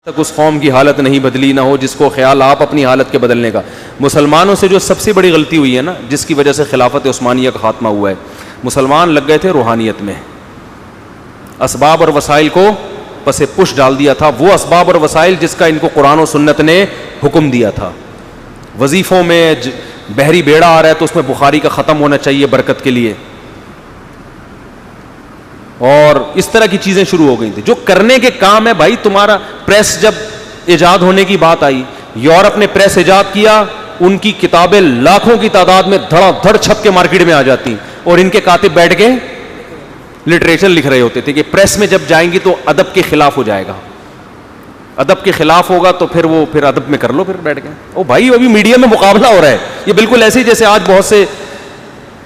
تک اس قوم کی حالت نہیں بدلی، نہ ہو جس کو خیال آپ اپنی حالت کے بدلنے کا. مسلمانوں سے جو سب سے بڑی غلطی ہوئی ہے نا، جس کی وجہ سے خلافت عثمانیہ کا خاتمہ ہوا ہے، مسلمان لگ گئے تھے روحانیت میں، اسباب اور وسائل کو پس پش ڈال دیا تھا. وہ اسباب اور وسائل جس کا ان کو قرآن و سنت نے حکم دیا تھا. وظیفوں میں بحری بیڑا آ رہا ہے تو اس میں بخاری کا ختم ہونا چاہیے برکت کے لیے، اور اس طرح کی چیزیں شروع ہو گئی تھیں جو کرنے کے کام ہے. بھائی تمہارا پریس جب ایجاد ہونے کی بات آئی، یورپ نے پریس ایجاد کیا، ان کی کتابیں لاکھوں کی تعداد میں دھڑا دھڑ چھپ کے مارکیٹ میں آ جاتی، اور ان کے کاتب بیٹھ کے لٹریچر لکھ رہے ہوتے تھے کہ پریس میں جب جائیں گی تو ادب کے خلاف ہو جائے گا، ادب کے خلاف ہوگا تو پھر ادب میں کر لو، پھر بیٹھ کے. او بھائی ابھی میڈیا میں مقابلہ ہو رہا ہے. یہ بالکل ایسے ہی جیسے آج بہت سے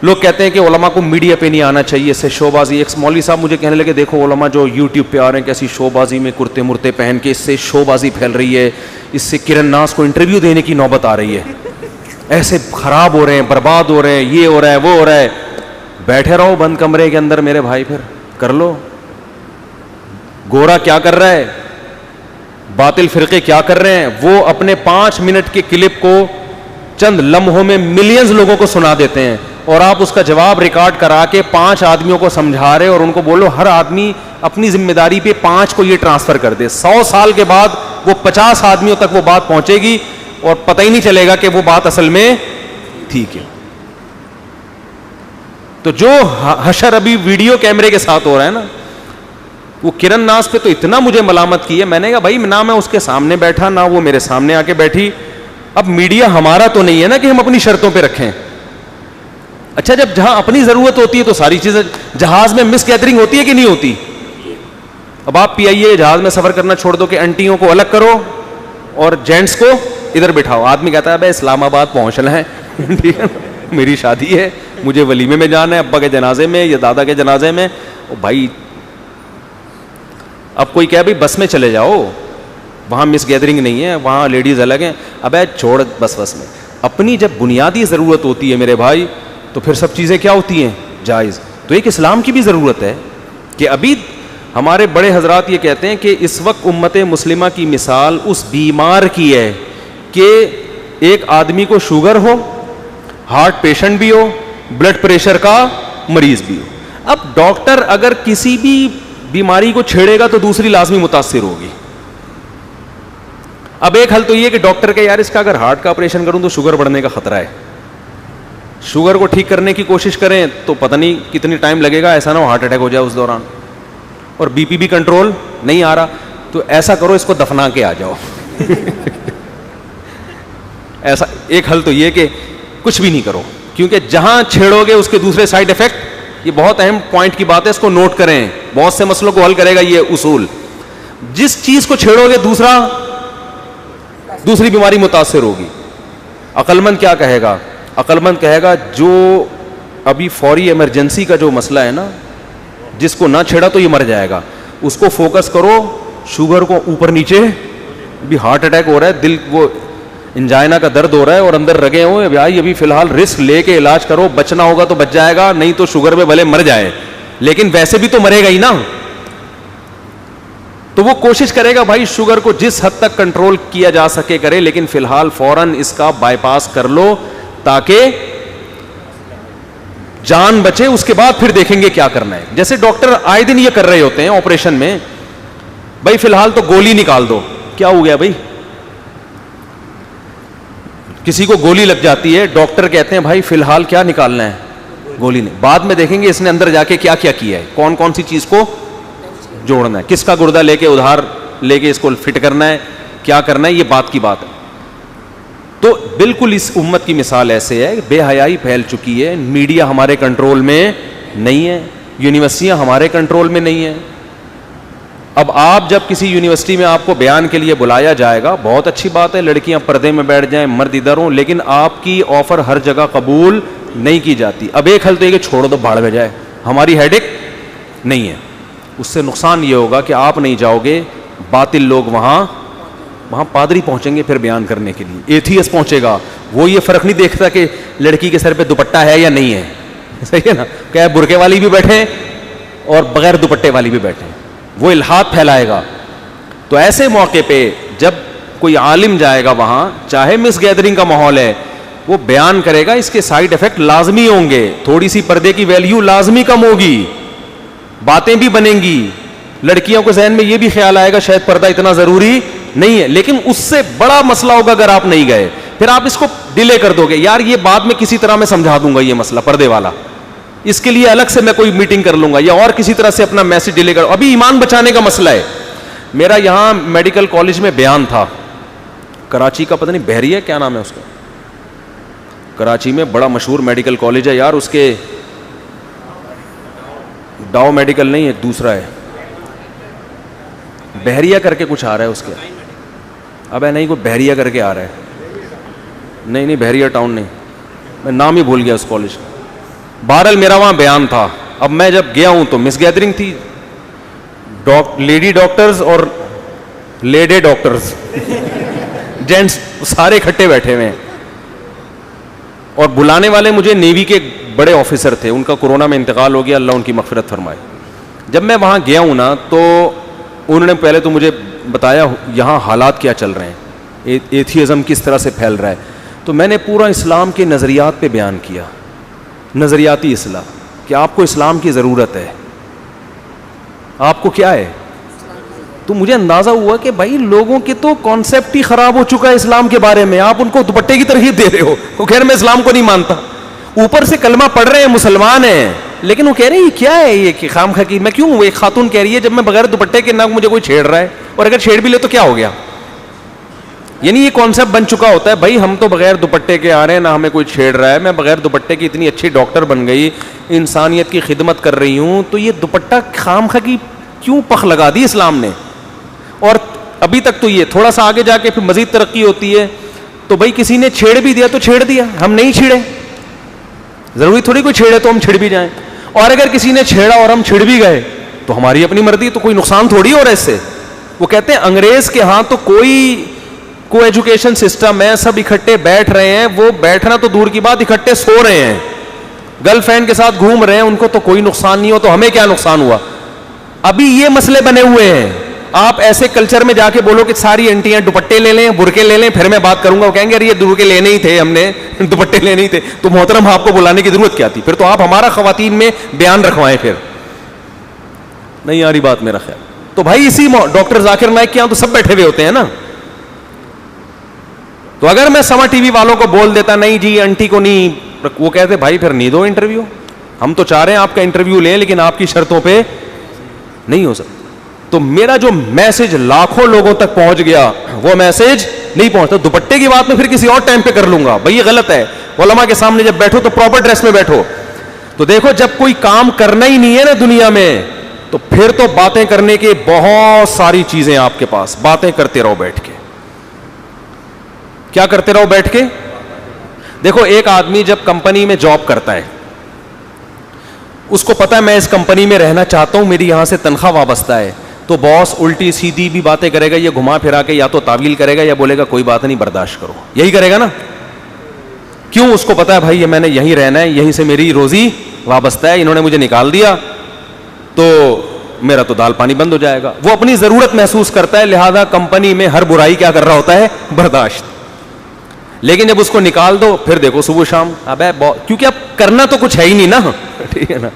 لوگ کہتے ہیں کہ علماء کو میڈیا پہ نہیں آنا چاہیے، اس سے شو بازی. ایک مولوی صاحب مجھے کہنے لگے دیکھو علماء جو یوٹیوب پہ آ رہے ہیں کیسی شو بازی میں کرتے مرتے پہن کے، اس سے شو بازی پھیل رہی ہے، اس سے کرن ناز کو انٹرویو دینے کی نوبت آ رہی ہے، ایسے خراب ہو رہے ہیں، برباد ہو رہے ہیں، یہ ہو رہا ہے وہ ہو رہا ہے. بیٹھے رہو بند کمرے کے اندر میرے بھائی، پھر کر لو. گورا کیا کر رہا ہے، باطل فرقے کیا کر رہے ہیں، وہ اپنے 5 منٹ کے کلپ کو چند لمحوں میں ملینز لوگوں کو سنا دیتے ہیں، اور آپ اس کا جواب ریکارڈ کرا کے 5 آدمیوں کو سمجھا رہے، اور ان کو بولو ہر آدمی اپنی ذمہ داری پہ 5 کو یہ ٹرانسفر کر دے. 100 سال کے بعد وہ 50 آدمیوں تک وہ بات پہنچے گی اور پتہ ہی نہیں چلے گا کہ وہ بات اصل میں تھی کیا. تو جو حشر ابھی ویڈیو کیمرے کے ساتھ ہو رہا ہے نا، وہ کرن ناز پہ تو اتنا مجھے ملامت کی ہے. میں نے کہا بھائی نہ میں اس کے سامنے بیٹھا نہ وہ میرے سامنے آ کے بیٹھی. اب میڈیا ہمارا تو نہیں ہے نا کہ ہم اپنی شرطوں پہ رکھیں. اچھا جب جہاں اپنی ضرورت ہوتی ہے تو ساری چیزیں، جہاز میں مس گیدرنگ ہوتی ہے کہ نہیں ہوتی؟ اب آپ پی آئی اے جہاز میں سفر کرنا چھوڑ دو کہ انٹیوں کو الگ کرو اور جینٹس کو ادھر بٹھاؤ. آدمی کہتا ہے بھائی اسلام آباد پہنچنا ہے، میری شادی ہے، مجھے ولیمے میں جانا ہے، ابا کے جنازے میں یا دادا کے جنازے میں. بھائی اب کوئی کہے بھائی بس میں چلے جاؤ، وہاں مس گیدرنگ نہیں ہے، وہاں لیڈیز الگ ہیں. ابے چھوڑ بس میں. اپنی جب بنیادی ضرورت ہوتی ہے میرے بھائی تو پھر سب چیزیں کیا ہوتی ہیں؟ جائز. تو ایک اسلام کی بھی ضرورت ہے کہ ابھی ہمارے بڑے حضرات یہ کہتے ہیں کہ اس وقت امت مسلمہ کی مثال اس بیمار کی ہے کہ ایک آدمی کو شوگر ہو، ہارٹ پیشنٹ بھی ہو، بلڈ پریشر کا مریض بھی ہو. اب ڈاکٹر اگر کسی بھی بیماری کو چھیڑے گا تو دوسری لازمی متاثر ہوگی. اب ایک حل تو یہ کہ ڈاکٹر کہ یار اس کا اگر ہارٹ کا آپریشن کروں تو شوگر بڑھنے کا خطرہ ہے، شوگر کو ٹھیک کرنے کی کوشش کریں تو پتہ نہیں کتنی ٹائم لگے گا، ایسا نہ ہو ہارٹ اٹیک ہو جائے اس دوران، اور بی پی بھی کنٹرول نہیں آ رہا. تو ایسا کرو اس کو دفنا کے آ جاؤ. ایسا ایک حل تو یہ کہ کچھ بھی نہیں کرو، کیونکہ جہاں چھیڑو گے اس کے دوسرے سائڈ افیکٹ. یہ بہت اہم پوائنٹ کی بات ہے، اس کو نوٹ کریں، بہت سے مسئلوں کو حل کرے گا یہ اصول. جس چیز کو چھیڑو گے دوسری بیماری متاثر ہوگی. عقل مند کیا کہے گا؟ عقل مند کہے گا جو ابھی فوری ایمرجنسی کا جو مسئلہ ہے نا، جس کو نہ چھیڑا تو یہ مر جائے گا، اس کو فوکس کرو. شوگر کو اوپر نیچے، بھی ہارٹ اٹیک ہو رہا ہے، دل وہ انجائنا کا درد ہو رہا ہے اور اندر رگے ہوئے، بھائی ابھی فی الحال رسک لے کے علاج کرو، بچنا ہوگا تو بچ جائے گا، نہیں تو شوگر میں بھلے مر جائے لیکن ویسے بھی تو مرے گا ہی نا. تو وہ کوشش کرے گا بھائی شوگر کو جس حد تک کنٹرول کیا جا سکے کرے، لیکن فی الحال فوراً اس کا بائی پاس کر لو تاکہ جان بچے. اس کے بعد پھر دیکھیں گے کیا کرنا ہے. جیسے ڈاکٹر آئے دن یہ کر رہے ہوتے ہیں آپریشن میں، بھائی فی الحال تو گولی نکال دو. کیا ہو گیا بھائی؟ کسی کو گولی لگ جاتی ہے، ڈاکٹر کہتے ہیں بھائی فی الحال کیا نکالنا ہے؟ گولی نہیں. بعد میں دیکھیں گے اس نے اندر جا کے کیا کیا ہے، کون کون سی چیز کو جوڑنا ہے، کس کا گردہ لے کے ادھار لے کے اس کو فٹ کرنا ہے، کیا کرنا ہے، یہ بات کی بات ہے. تو بالکل اس امت کی مثال ایسے ہے، بے حیائی پھیل چکی ہے، میڈیا ہمارے کنٹرول میں نہیں ہے، یونیورسٹیاں ہمارے کنٹرول میں نہیں ہیں. اب آپ جب کسی یونیورسٹی میں آپ کو بیان کے لیے بلایا جائے گا، بہت اچھی بات ہے، لڑکیاں پردے میں بیٹھ جائیں، مرد ادھر ہوں، لیکن آپ کی آفر ہر جگہ قبول نہیں کی جاتی. اب ایک حل تو یہ کہ چھوڑ دو، بھاڑ میں جائے، ہماری ہیڈک نہیں ہے. اس سے نقصان یہ ہوگا کہ آپ نہیں جاؤ گے، باطل لوگ وہاں پادری پہنچیں گے پھر بیان کرنے کے لیے، ایتھیس پہنچے گا، وہ یہ فرق نہیں دیکھتا کہ لڑکی کے سر پہ دوپٹہ ہے یا نہیں ہے. صحیح ہے نا؟ کہ برقعے والی بھی بیٹھے اور بغیر دوپٹے والی بھی بیٹھے، وہ الحاد پھیلائے گا. تو ایسے موقع پہ جب کوئی عالم جائے گا وہاں, چاہے مس گیدرنگ کا ماحول ہے, وہ بیان کرے گا, اس کے سائیڈ افیکٹ لازمی ہوں گے, تھوڑی سی پردے کی ویلیو لازمی کم ہوگی, باتیں بھی بنیں گی, لڑکیوں کے ذہن میں یہ بھی خیال آئے گا شاید پردہ اتنا ضروری نہیں ہے, لیکن اس سے بڑا مسئلہ ہوگا اگر آپ نہیں گئے, پھر آپ اس کو ڈیلے کر دو گے, یار یہ بعد میں کسی طرح میں سمجھا دوں گا, یہ مسئلہ پردے والا اس کے لیے الگ سے میں کوئی میٹنگ کر لوں گا, یا اور کسی طرح سے اپنا میسج ڈیلے کر, ابھی ایمان بچانے کا مسئلہ ہے. میرا یہاں میڈیکل کالج میں بیان تھا, کراچی کا پتہ نہیں بحریہ کیا نام ہے اس کا, کراچی میں بڑا مشہور میڈیکل کالج ہے یار, اس کے ڈاؤ میڈیکل نہیں, ایک دوسرا ہے, بحریہ کر کے کچھ آ رہا ہے اس کے, ابے نہیں کوئی بحریہ کر کے آ رہا ہے, نہیں بحریہ ٹاؤن نہیں, میں نام ہی بھول گیا اس کالج کا. بہرحال میرا وہاں بیان تھا. اب میں جب گیا ہوں تو مس گیدرنگ تھی, لیڈی ڈاکٹرز اور لیڈی ڈاکٹرز جینٹس سارے اکٹھے بیٹھے ہوئے ہیں, اور بلانے والے مجھے نیوی کے بڑے آفیسر تھے, ان کا کورونا میں انتقال ہو گیا, اللہ ان کی مغفرت فرمائے. جب میں وہاں گیا ہوں نا تو انہوں نے پہلے تو مجھے بتایا یہاں حالات کیا چل رہے ہیں, ایتھیزم کس طرح سے پھیل رہا ہے, تو میں نے پورا اسلام کے نظریات پہ بیان کیا, نظریاتی اصلاح, کہ آپ کو اسلام کی ضرورت ہے, آپ کو کیا ہے. تو مجھے اندازہ ہوا کہ بھائی لوگوں کے تو کانسیپٹ ہی خراب ہو چکا ہے اسلام کے بارے میں, آپ ان کو دوپٹے کی ترغیب دے رہے ہو, وہ کہہ رہے میں اسلام کو نہیں مانتا, اوپر سے کلمہ پڑھ رہے ہیں, مسلمان ہیں, لیکن وہ کہہ رہے ہیں یہ کیا ہے, یہ کہ خام خا کی, میں کیوں, ایک خاتون کہہ رہی ہے جب میں بغیر دوپٹے کے نہ مجھے کوئی چھیڑ رہا ہے, اور اگر چھیڑ بھی لے تو کیا ہو گیا. یعنی یہ کانسیپٹ بن چکا ہوتا ہے بھائی ہم تو بغیر دوپٹے کے آ رہے ہیں, نہ ہمیں کوئی چھیڑ رہا ہے, میں بغیر دوپٹے کی اتنی اچھی ڈاکٹر بن گئی, انسانیت کی خدمت کر رہی ہوں, تو یہ دوپٹہ خام خا کی کیوں پخ لگا دی اسلام نے. اور ابھی تک تو یہ تھوڑا سا آگے جا کے پھر مزید ترقی ہوتی ہے, تو بھائی کسی نے چھیڑ بھی دیا تو چھیڑ دیا, ہم نہیں چھیڑے, ضروری تھوڑی کوئی چھیڑے تو ہم چھڑ بھی جائیں, اور اگر کسی نے چھیڑا اور ہم چھڑ بھی گئے تو ہماری اپنی مرضی, تو کوئی نقصان تھوڑی ہو رہا ہے اس سے. وہ کہتے ہیں انگریز کے ہاں تو کوئی ایجوکیشن سسٹم ہے, سب اکٹھے بیٹھ رہے ہیں, وہ بیٹھنا تو دور کی بات, اکٹھے سو رہے ہیں, گرل فرینڈ کے ساتھ گھوم رہے ہیں, ان کو تو کوئی نقصان نہیں ہو, تو ہمیں کیا نقصان ہوا. ابھی یہ مسئلے بنے ہوئے ہیں. آپ ایسے کلچر میں جا کے بولو کہ ساری انٹیاں دوپٹے لے لیں, برقعے لے لیں, پھر میں بات کروں گا, وہ کہیں گے ارے یہ برقعے لینے ہی تھے, ہم نے دوپٹے لینے ہی تھے, تو محترم آپ کو بلانے کی ضرورت کیا تھی, پھر تو آپ ہمارا خواتین میں بیان رکھوائیں, پھر نہیں آ رہی بات میرا خیال. تو بھائی اسی ڈاکٹر ذاکر نائک کے یہاں تو سب بیٹھے ہوئے ہوتے ہیں نا, تو اگر میں سما ٹی وی والوں کو بول دیتا نہیں جی انٹی کو نہیں, وہ کہتے بھائی پھر نہیں دو انٹرویو, ہم تو چاہ رہے ہیں آپ کا انٹرویو لیں لیکن آپ کی شرطوں پہ نہیں ہو سکتا. تو میرا جو میسج لاکھوں لوگوں تک پہنچ گیا وہ میسج نہیں پہنچتا. دوپٹے کی بات میں پھر کسی اور ٹائم پہ کر لوں گا, بھائی یہ غلط ہے, علماء کے سامنے جب بیٹھو تو پراپر ڈریس میں بیٹھو. تو دیکھو جب کوئی کام کرنا ہی نہیں ہے نا دنیا میں, تو پھر تو باتیں کرنے کی بہت ساری چیزیں آپ کے پاس, باتیں کرتے رہو بیٹھ کے. کیا کرتے رہو بیٹھ کے؟ دیکھو ایک آدمی جب کمپنی میں جاب کرتا ہے, اس کو پتا ہے میں اس کمپنی میں رہنا چاہتا ہوں, میری یہاں سے تنخواہ وابستہ ہے, تو باس الٹی سیدھی بھی باتیں کرے گا, یہ گھما پھرا کے یا تو تعویل کرے گا یا بولے گا کوئی بات نہیں برداشت کرو, یہی کرے گا نا. کیوں؟ اس کو پتا ہے بھائی یہ میں نے یہیں رہنا ہے, یہیں سے میری روزی وابستہ ہے, انہوں نے مجھے نکال دیا تو میرا تو دال پانی بند ہو جائے گا. وہ اپنی ضرورت محسوس کرتا ہے, لہذا کمپنی میں ہر برائی کیا کر رہا ہوتا ہے, برداشت. لیکن جب اس کو نکال دو پھر دیکھو صبح شام, اب کیونکہ اب کرنا تو کچھ ہے ہی نہیں نا, ٹھیک ہے نا,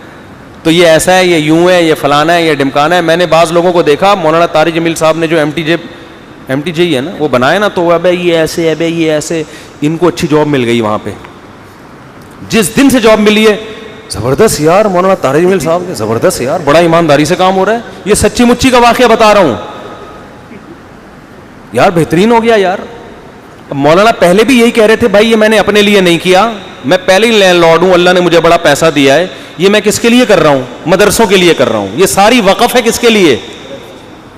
تو یہ ایسا ہے, یہ یوں ہے, یہ فلانا ہے, یہ ڈمکانا ہے. میں نے بعض لوگوں کو دیکھا, مولانا طارق جمیل صاحب نے جو ایم ٹی جے ہے نا وہ بنائے نا, تو ابے یہ ایسے, ابے یہ ایسے, ان کو اچھی جاب مل گئی وہاں پہ. جس دن سے جاب ملی ہے, زبردست یار مولانا طارق جمیل صاحب کے, زبردست یار, بڑا ایمانداری سے کام ہو رہا ہے, یہ سچی مچی کا واقعہ بتا رہا ہوں یار, بہترین ہو گیا یار. مولانا پہلے بھی یہی کہہ رہے تھے بھائی یہ میں نے اپنے لیے نہیں کیا, میں پہلے ہی لینڈ لارڈ ہوں, اللہ نے مجھے بڑا پیسہ دیا ہے, یہ میں کس کے لیے کر رہا ہوں, مدرسوں کے لیے کر رہا ہوں, یہ ساری وقف ہے کس کے لیے,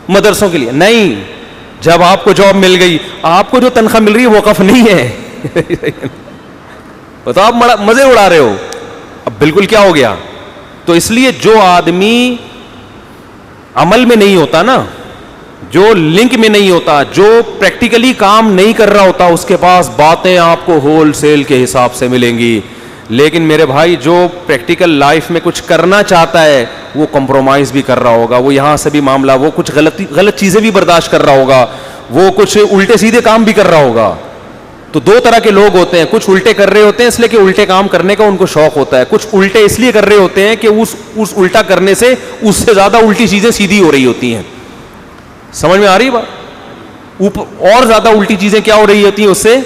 مدرسوں کے لیے. نہیں, جب آپ کو جاب مل گئی, آپ کو جو تنخواہ مل رہی ہے وقف نہیں ہے. تو آپ مزے اڑا رہے ہو. اب بالکل کیا ہو گیا. تو اس لیے جو آدمی عمل میں نہیں ہوتا نا, جو لنک میں نہیں ہوتا, جو پریکٹیکلی کام نہیں کر رہا ہوتا, اس کے پاس باتیں آپ کو ہول سیل کے حساب سے ملیں گی. لیکن میرے بھائی جو پریکٹیکل لائف میں کچھ کرنا چاہتا ہے وہ کمپرومائز بھی کر رہا ہوگا, وہ یہاں سے بھی معاملہ, وہ کچھ غلط چیزیں بھی برداشت کر رہا ہوگا, وہ کچھ الٹے سیدھے کام بھی کر رہا ہوگا. تو دو طرح کے لوگ ہوتے ہیں, کچھ الٹے کر رہے ہوتے ہیں اس لیے کہ الٹے کام کرنے کا ان کو شوق ہوتا ہے, کچھ الٹے اس لیے کر رہے ہوتے ہیں کہ اس الٹا کرنے سے اس سے زیادہ الٹی چیزیں سیدھی ہو رہی ہوتی ہیں. سمجھ میں آ رہی بات؟ اوپر اور زیادہ الٹی چیزیں کیا ہو رہی ہوتی ہیں, اس سے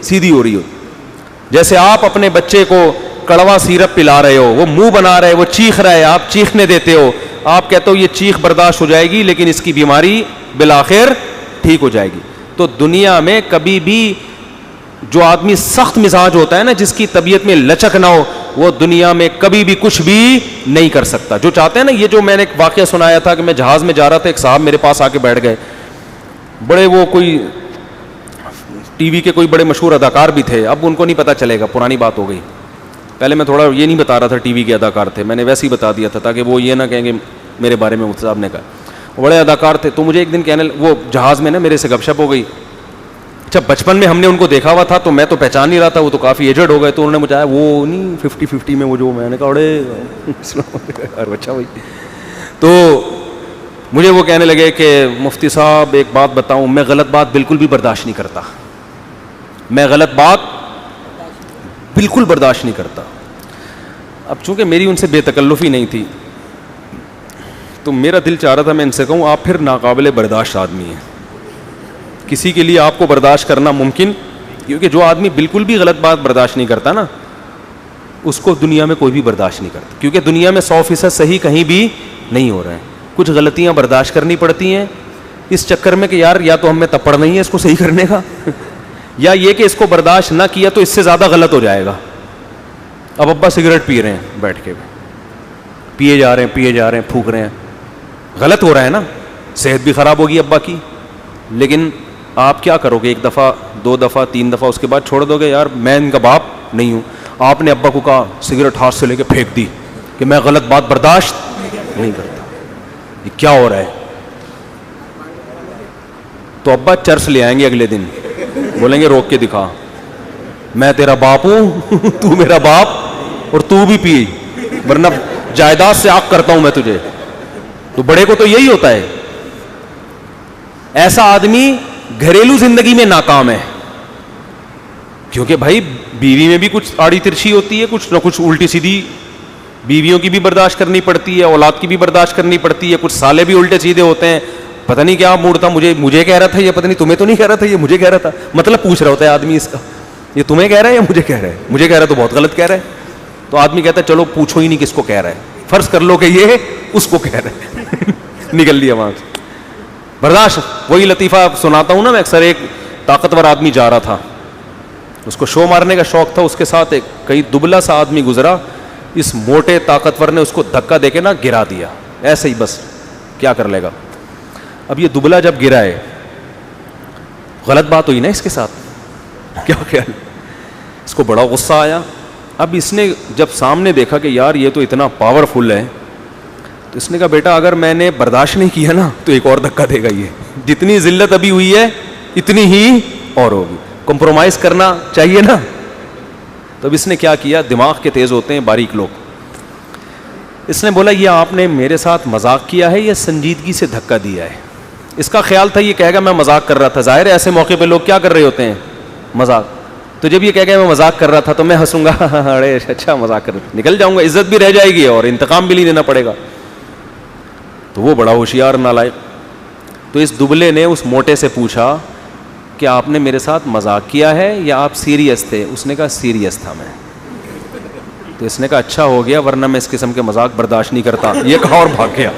سیدھی ہو رہی ہوتی. جیسے آپ اپنے بچے کو کڑوا سیرپ پلا رہے ہو, وہ منہ بنا رہا ہے, وہ چیخ رہا ہے, آپ چیخنے دیتے ہو, آپ کہتے ہو یہ چیخ برداشت ہو جائے گی لیکن اس کی بیماری بالآخر ٹھیک ہو جائے گی. تو دنیا میں کبھی بھی جو آدمی سخت مزاج ہوتا ہے نا, جس کی طبیعت میں لچک نہ ہو, وہ دنیا میں کبھی بھی کچھ بھی نہیں کر سکتا. جو چاہتے ہیں نا, یہ جو میں نے ایک واقعہ سنایا تھا کہ میں جہاز میں جا رہا تھا, ایک صاحب میرے پاس آ کے بیٹھ گئے, بڑے وہ کوئی ٹی وی کے کوئی بڑے مشہور اداکار بھی تھے, اب ان کو نہیں پتہ چلے گا, پرانی بات ہو گئی. پہلے میں تھوڑا یہ نہیں بتا رہا تھا ٹی وی کے اداکار تھے, میں نے ویسے ہی بتا دیا تھا تاکہ وہ یہ نہ کہیں گے میرے بارے میں مفتی صاحب نے کہا. بڑے اداکار تھے. تو مجھے ایک دن کہنے, وہ جہاز میں نا میرے سے گپ شپ ہو گئی. اچھا, بچپن میں ہم نے ان کو دیکھا ہوا تھا تو میں تو پہچان نہیں رہا تھا, وہ تو کافی ایجڈ ہو گئے. تو انہوں نے مجھے وہ نہیں 50-50 میں وہ جو, میں نے کہا اڑے اچھا بھائی. تو مجھے وہ کہنے لگے کہ مفتی صاحب ایک بات بتاؤں, میں غلط بات بالکل بھی برداشت نہیں کرتا, میں غلط بات بالکل برداشت نہیں کرتا. اب چونکہ میری ان سے بے تکلفی نہیں تھی تو میرا دل چاہ رہا تھا میں ان سے کہوں آپ پھر ناقابل برداشت آدمی ہیں, کسی کے لیے آپ کو برداشت کرنا ممکن, کیونکہ جو آدمی بالکل بھی غلط بات برداشت نہیں کرتا نا, اس کو دنیا میں کوئی بھی برداشت نہیں کرتا, کیونکہ دنیا میں 100% صحیح کہیں بھی نہیں ہو رہا ہے. کچھ غلطیاں برداشت کرنی پڑتی ہیں اس چکر میں کہ یار یا تو ہم میں تپڑ نہیں ہے اس کو صحیح کرنے کا, یا یہ کہ اس کو برداشت نہ کیا تو اس سے زیادہ غلط ہو جائے گا. اب ابا سگریٹ پی رہے ہیں بیٹھ کے, پیے جا رہے ہیں, پھونک رہے ہیں, غلط ہو رہا ہے نا, صحت بھی خراب ہوگی ابا کی. لیکن آپ کیا کرو گے, ایک دفعہ 2 دفعہ 3 دفعہ, اس کے بعد چھوڑ دو گے یار میں ان کا باپ نہیں ہوں. آپ نے ابا کو کہا, سگریٹ ہاتھ سے لے کے پھینک دی کہ میں غلط بات برداشت نہیں کرتا, یہ کیا ہو رہا ہے. تو ابا چرس لے آئیں گے اگلے دن, بولیں گے روک کے دکھا, میں تیرا باپ ہوں تو میرا باپ, اور تو بھی پی, ورنہ جائیداد سے آگ کرتا ہوں میں تجھے. تو بڑے کو تو یہی ہوتا ہے. ایسا آدمی گھریلو زندگی میں ناکام ہے, کیونکہ بھائی بیوی میں بھی کچھ آڑی ترچھی ہوتی ہے, کچھ نہ کچھ الٹی سیدھی, بیویوں کی بھی برداشت کرنی پڑتی ہے, اولاد کی بھی برداشت کرنی پڑتی ہے, کچھ سالے بھی الٹے سیدھے ہوتے ہیں. پتہ نہیں کیا موڈ تھا, مجھے کہہ رہا تھا یہ, پتہ نہیں تمہیں تو نہیں کہہ رہا تھا یہ, مجھے کہہ رہا تھا. مطلب پوچھ رہا ہوتا ہے آدمی اس کا, یہ تمہیں کہہ رہا ہے یا مجھے کہہ رہا ہے, مجھے کہہ رہا ہے تو بہت غلط کہہ رہا ہے. تو آدمی کہتا ہے چلو پوچھو ہی نہیں کس کو کہہ رہا ہے, فرض کر لو کہ یہ اس کو کہہ رہا ہے. نکل لیا وہاں سے برداشت. وہی لطیفہ سناتا ہوں نا میں اکثر, ایک طاقتور آدمی جا رہا تھا, اس کو شو مارنے کا شوق تھا, اس کے ساتھ ایک کئی دبلا سا آدمی گزرا, اس موٹے طاقتور نے اس کو دھکا دے کے نا گرا دیا, ایسے ہی بس, کیا کر لے گا. اب یہ دبلا جب گرا ہے, غلط بات ہوئی نا اس کے ساتھ, کیا خیال, اس کو بڑا غصہ آیا. اب اس نے جب سامنے دیکھا کہ یار یہ تو اتنا پاورفل ہے, تو اس نے کہا بیٹا اگر میں نے برداشت نہیں کیا نا تو ایک اور دھکا دے گا, یہ جتنی ذلت ابھی ہوئی ہے اتنی ہی اور ہوگی, کمپرومائز کرنا چاہیے نا. تو اب اس نے کیا کیا, دماغ کے تیز ہوتے ہیں باریک لوگ, اس نے بولا یہ آپ نے میرے ساتھ مذاق کیا ہے یا سنجیدگی سے دھکا دیا ہے. اس کا خیال تھا یہ کہے گا میں مذاق کر رہا تھا, ظاہر ہے ایسے موقع پہ لوگ کیا کر رہے ہوتے ہیں, مذاق. تو جب یہ کہے گا میں مذاق کر رہا تھا تو میں ہنسوں گا, ارے اچھا مذاق کر رہا, نکل جاؤں گا, عزت بھی رہ جائے گی اور انتقام بھی نہیں لینا پڑے گا. تو وہ بڑا ہوشیار نالائق. تو اس دبلے نے اس موٹے سے پوچھا کہ آپ نے میرے ساتھ مذاق کیا ہے یا آپ سیریس تھے. اس نے کہا سیریس تھا میں. تو اس نے کہا اچھا ہو گیا ورنہ میں اس قسم کے مذاق برداشت نہیں کرتا, یہ کہا اور بھاگ گیا.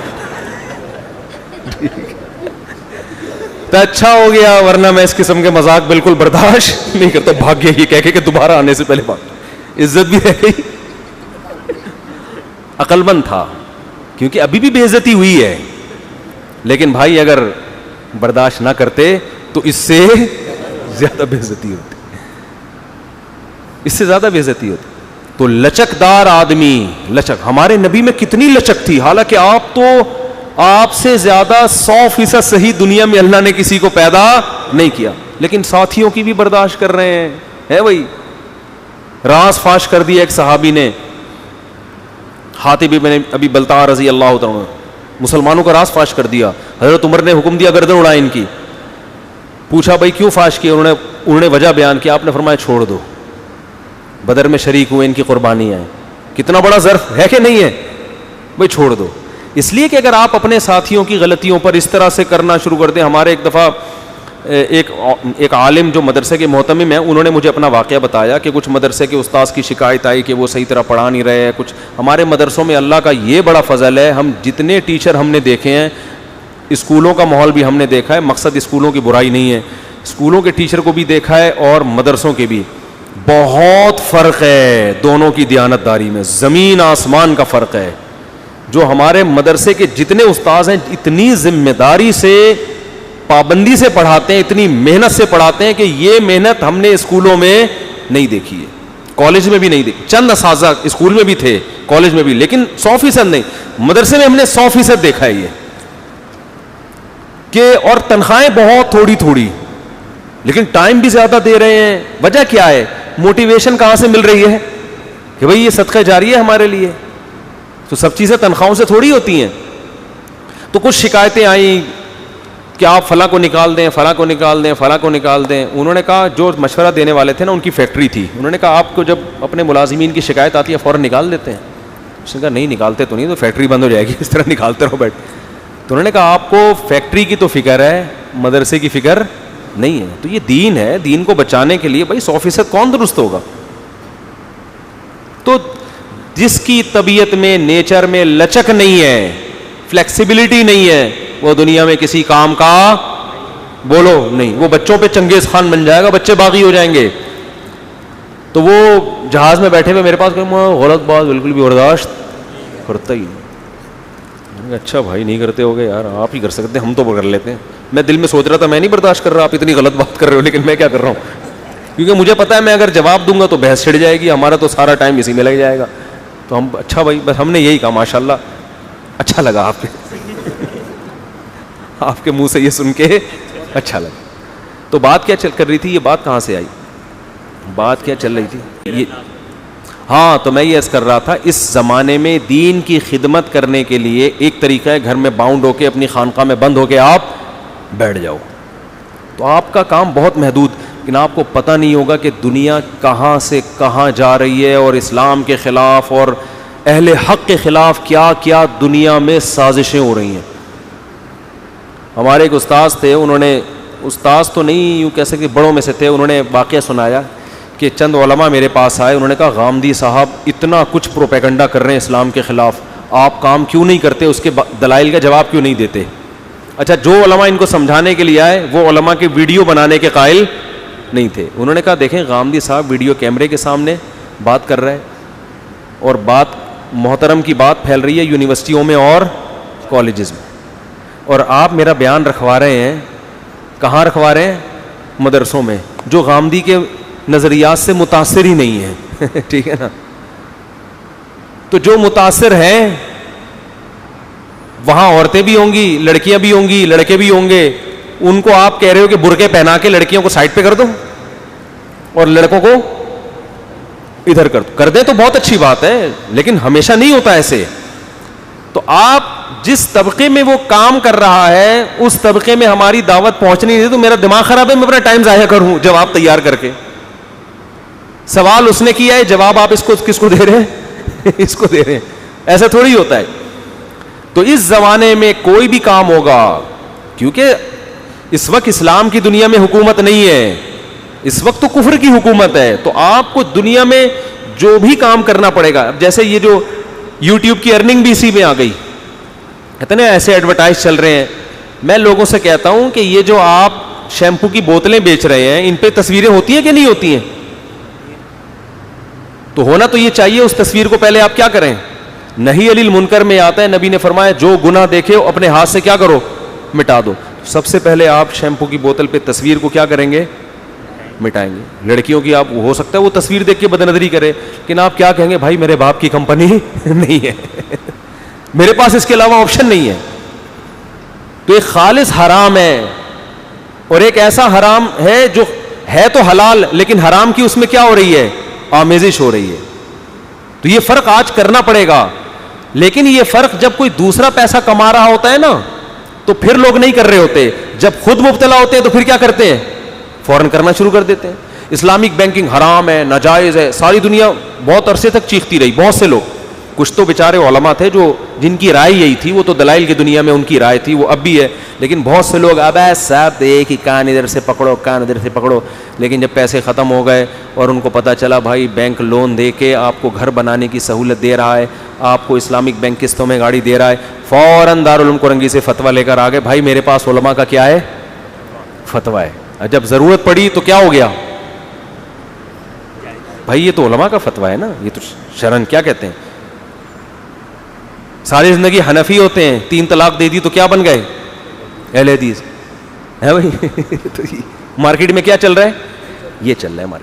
تو اچھا ہو گیا ورنہ میں اس قسم کے مذاق بالکل برداشت نہیں کرتا, بھاگ گیا یہ کہہ کے کہ دوبارہ آنے سے پہلے بھاگ. عزت بھی رہ گئی, عقل مند تھا, کیونکہ ابھی بھی بے عزتی ہوئی ہے, لیکن بھائی اگر برداشت نہ کرتے تو اس سے زیادہ بے عزتی ہوتی, اس سے زیادہ بے عزتی ہوتی. تو لچکدار آدمی, لچک, ہمارے نبی میں کتنی لچک تھی, حالانکہ آپ سے زیادہ 100% صحیح دنیا میں اللہ نے کسی کو پیدا نہیں کیا, لیکن ساتھیوں کی بھی برداشت کر رہے ہیں, ہے بھائی راز فاش کر دیا ایک صحابی نے, حاتب ابن ابی بلتع رضی اللہ تعالیٰ عنہ, مسلمانوں کا راز فاش کر دیا. حضرت عمر نے حکم دیا گردن اڑائیں ان کی. پوچھا بھائی کیوں فاش کیا؟ انہوں نے وجہ بیان کیا. آپ نے فرمایا چھوڑ دو, بدر میں شریک ہوئے, ان کی قربانی ہے. کتنا بڑا ظرف ہے کہ نہیں ہے بھائی, چھوڑ دو. اس لیے کہ اگر آپ اپنے ساتھیوں کی غلطیوں پر اس طرح سے کرنا شروع کر دیں. ہمارے ایک دفعہ ایک عالم جو مدرسے کے محتمم ہیں, انہوں نے مجھے اپنا واقعہ بتایا کہ کچھ مدرسے کے استاذ کی شکایت آئی کہ وہ صحیح طرح پڑھا نہیں رہے ہیں. کچھ ہمارے مدرسوں میں اللہ کا یہ بڑا فضل ہے, ہم جتنے ٹیچر ہم نے دیکھے ہیں, اسکولوں کا ماحول بھی ہم نے دیکھا ہے, مقصد اسکولوں کی برائی نہیں ہے, اسکولوں کے ٹیچر کو بھی دیکھا ہے اور مدرسوں کے بھی, بہت فرق ہے دونوں کی دیانتداری میں, زمین آسمان کا فرق ہے. جو ہمارے مدرسے کے جتنے استاذ ہیں اتنی ذمہ داری سے, پابندی سے پڑھاتے ہیں, اتنی محنت سے پڑھاتے ہیں کہ یہ محنت ہم نے اسکولوں میں نہیں دیکھی ہے, کالج میں بھی نہیں دیکھی. چند اساتذہ اسکول میں بھی تھے, کالج میں بھی, لیکن 100% نہیں. مدرسے میں ہم نے 100% دیکھا ہے یہ کہ, اور تنخواہیں بہت تھوڑی تھوڑی, لیکن ٹائم بھی زیادہ دے رہے ہیں. وجہ کیا ہے؟ موٹیویشن کہاں سے مل رہی ہے کہ بھئی یہ صدقہ جاری ہے ہمارے لیے. تو سب چیزیں تنخواہوں سے تھوڑی ہوتی ہیں. تو کچھ شکایتیں آئیں کہ آپ فلاں کو نکال دیں, فلاں کو نکال دیں, فلاں کو نکال دیں. انہوں نے کہا, جو مشورہ دینے والے تھے نا, ان کی فیکٹری تھی, انہوں نے کہا آپ کو جب اپنے ملازمین کی شکایت آتی ہے فوراً نکال دیتے ہیں؟ اس نے کہا نہیں نکالتے تو نہیں, تو فیکٹری بند ہو جائے گی, اس طرح نکالتے رہو بیٹھ. تو انہوں نے کہا آپ کو فیکٹری کی تو فکر ہے, مدرسے کی فکر نہیں ہے. تو یہ دین ہے, دین کو بچانے کے لیے بھائی 100% کون درست ہوگا؟ تو جس کی طبیعت میں, نیچر میں لچک نہیں ہے, فلیکسیبلٹی نہیں ہے, وہ دنیا میں کسی کام کا بولو نہیں. وہ بچوں پہ چنگیز خان بن جائے گا, بچے باغی ہو جائیں گے. تو وہ جہاز میں بیٹھے ہوئے میرے پاس کہ میں غلط بات بالکل بھی برداشت کرتا ہی نہیں. اچھا بھائی نہیں کرتے ہوگے یار, آپ ہی کر سکتے ہیں, ہم تو کر لیتے ہیں. میں دل میں سوچ رہا تھا میں نہیں برداشت کر رہا, آپ اتنی غلط بات کر رہے ہو, لیکن میں کیا کر رہا ہوں, کیونکہ مجھے پتا ہے میں اگر جواب دوں گا تو بحث چھڑ جائے گی, ہمارا تو سارا ٹائم اسی میں لگ جائے گا. تو ہم اچھا بھائی, بس ہم نے یہی کہا ماشاءاللہ اچھا لگا آپ کے آپ کے منہ سے یہ سن کے اچھا لگا. تو بات کیا کر رہی تھی, یہ بات کہاں سے آئی, بات کیا چل رہی تھی یہ, ہاں تو میں یہ عرض کر رہا تھا, اس زمانے میں دین کی خدمت کرنے کے لیے ایک طریقہ ہے گھر میں باؤنڈ ہو کے, اپنی خانقاہ میں بند ہو کے آپ بیٹھ جاؤ. تو آپ کا کام بہت محدود, لیکن آپ کو پتہ نہیں ہوگا کہ دنیا کہاں سے کہاں جا رہی ہے, اور اسلام کے خلاف اور اہل حق کے خلاف کیا کیا دنیا میں سازشیں ہو رہی ہیں. ہمارے ایک استاذ تھے, انہوں نے, استاذ تو نہیں یوں کہہ سکتے, بڑوں میں سے تھے, انہوں نے واقعہ سنایا کہ چند علماء میرے پاس آئے, انہوں نے کہا غامدی صاحب اتنا کچھ پروپیگنڈا کر رہے ہیں اسلام کے خلاف, آپ کام کیوں نہیں کرتے, اس کے دلائل کا جواب کیوں نہیں دیتے. اچھا جو علماء ان کو سمجھانے کے لیے آئے وہ علماء کے ویڈیو بنانے کے قائل نہیں تھے. انہوں نے کہا دیکھیں غامدی صاحب ویڈیو کیمرے کے سامنے بات کر رہے ہیں, اور بات محترم کی بات پھیل رہی ہے یونیورسٹیوں میں اور کالجز میں, اور آپ میرا بیان رکھوا رہے ہیں, کہاں رکھوا رہے ہیں؟ مدرسوں میں, جو غامدی کے نظریات سے متاثر ہی نہیں ہے. ٹھیک ہے نا. تو جو متاثر ہیں وہاں عورتیں بھی ہوں گی, لڑکیاں بھی ہوں گی, لڑکے بھی ہوں گے, ان کو آپ کہہ رہے ہو کہ برقعے پہنا کے لڑکیوں کو سائڈ پہ کر دو اور لڑکوں کو ادھر کر دیں, تو بہت اچھی بات ہے, لیکن ہمیشہ نہیں ہوتا ایسے. تو آپ جس طبقے میں وہ کام کر رہا ہے اس طبقے میں ہماری دعوت پہنچنی نہیں, تو میرا دماغ خراب ہے, میں اپنا ٹائم ضائع کروں جواب تیار کر کے. سوال اس نے کیا ہے, جواب آپ اس کو کس کو دے رہے ہیں؟ اس کو دے رہے ہیں. ایسا تھوڑی ہوتا ہے. تو اس زمانے میں کوئی بھی کام ہوگا, کیونکہ اس وقت اسلام کی دنیا میں حکومت نہیں ہے, اس وقت تو کفر کی حکومت ہے, تو آپ کو دنیا میں جو بھی کام کرنا پڑے گا. اب جیسے یہ جو یوٹیوب کی ارننگ بھی اسی میں آ گئی, اتنے ایسے ایڈورٹائز چل رہے ہیں. میں لوگوں سے کہتا ہوں کہ یہ جو آپ شیمپو کی بوتلیں بیچ رہے ہیں, ان پہ تصویریں ہوتی ہیں کہ نہیں ہوتی ہیں؟ تو ہونا تو یہ چاہیے. اس تصویر کو پہلے آپ کیا کریں, نہی علی المنکر میں آتا ہے, نبی نے فرمایا جو گناہ دیکھے اپنے ہاتھ سے کیا کرو, مٹا دو. سب سے پہلے آپ شیمپو کی بوتل پہ تصویر کو کیا کریں گے, مٹائیں گے. لڑکیوں کی آپ ہو سکتا ہے وہ تصویر دیکھ کے بدنظری کرے, لیکن آپ کیا کہیں گے, بھائی میرے باپ کی کمپنی نہیں ہے, میرے پاس اس کے علاوہ آپشن نہیں ہے. تو ایک خالص حرام ہے, اور ایک ایسا حرام ہے جو ہے تو حلال لیکن حرام کی اس میں کیا ہو رہی ہے, آمیزش ہو رہی ہے. تو یہ فرق آج کرنا پڑے گا. لیکن یہ فرق جب کوئی دوسرا پیسہ کما رہا ہوتا ہے نا تو پھر لوگ نہیں کر رہے ہوتے. جب خود مبتلا ہوتے ہیں تو پھر کیا کرتے ہیں؟ فوراً کرنا شروع کر دیتے ہیں. اسلامک بینکنگ حرام ہے, ناجائز ہے, ساری دنیا بہت عرصے تک چیختی رہی. بہت سے لوگ, کچھ تو بیچارے علماء تھے جو جن کی رائے یہی تھی, وہ تو دلائل کی دنیا میں ان کی رائے تھی, وہ اب بھی ہے. لیکن بہت سے لوگ اب صاحب ایک ہی کان ادھر سے پکڑو, کان ادھر سے پکڑو. لیکن جب پیسے ختم ہو گئے اور ان کو پتا چلا بھائی بینک لون دے کے آپ کو گھر بنانے کی سہولت دے رہا ہے, آپ کو اسلامک بینک قسطوں میں گاڑی دے رہا ہے, فوراً دارالعلوم کرنگی سے فتویٰ لے کر آ گئے, بھائی میرے پاس علماء کا کیا ہے؟ فتویٰ ہے. جب ضرورت پڑی تو کیا ہو گیا؟ بھائی یہ تو علماء کا فتویٰ ہے نا, یہ تو شرعن کیا کہتے ہیں. ساری زندگی حنفی ہوتے ہیں, 3 طلاق دے دی تو کیا بن گئے؟ اہل حدیث ہے بھائی. تو مارکیٹ میں کیا چل رہا ہے؟ یہ چل رہا ہے مارکیٹ.